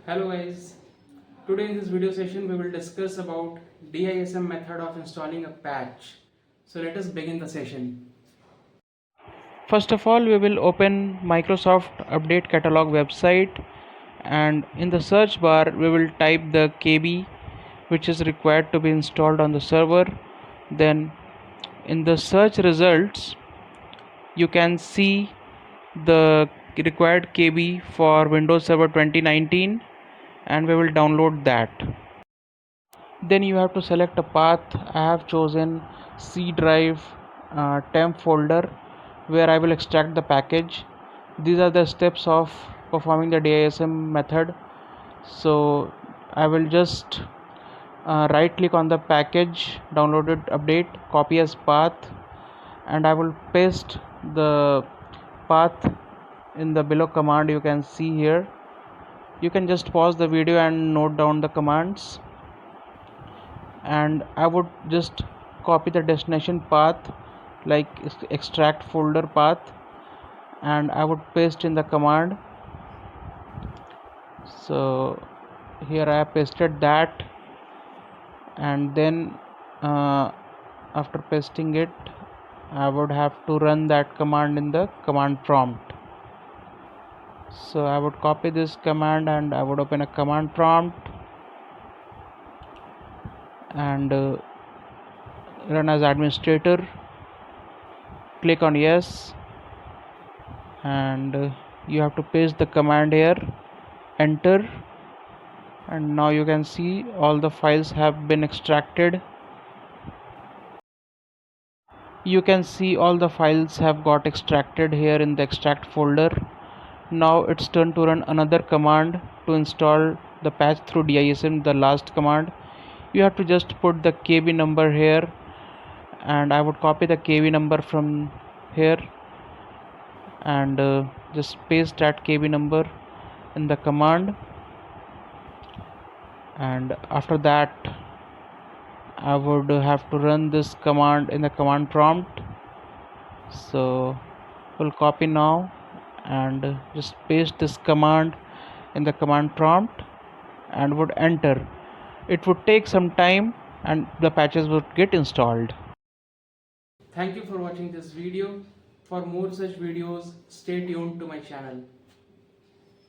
Hello guys, today in this video session we will discuss about DISM method of installing a patch. So let us begin the session. First of all, we will open Microsoft Update Catalog website, and in the search bar we will type the KB which is required to be installed on the server. Then in the search results you can see the required KB for Windows Server 2019, and we will download that. Then you have to select a path. I have chosen C drive temp folder where I will extract the package. These are the steps of performing the DISM method. So I will just right click on the package, downloaded update, copy as path, and I will paste the path in the below command you can see here. You can just pause the video and note down the commands, and I would just copy the destination path like extract folder path, and I would paste in the command. So here I have pasted that, and then after pasting it I would have to run that command in the command prompt. So I would copy this command and I would open a command prompt and run as administrator. Click on yes, and you have to paste the command here, enter, and now you can see all the files have been extracted. You can see all the files have got extracted here in the extract folder. Now it's turn to run another command to install the patch through DISM, the last command. You have to just put the KB number here, and I would copy the KB number from here and just paste that KB number in the command, and after that I would have to run this command in the command prompt. So we'll copy now and just paste this command in the command prompt and would enter. It would take some time and the patches would get installed. Thank you for watching this video. For more such videos, stay tuned to my channel.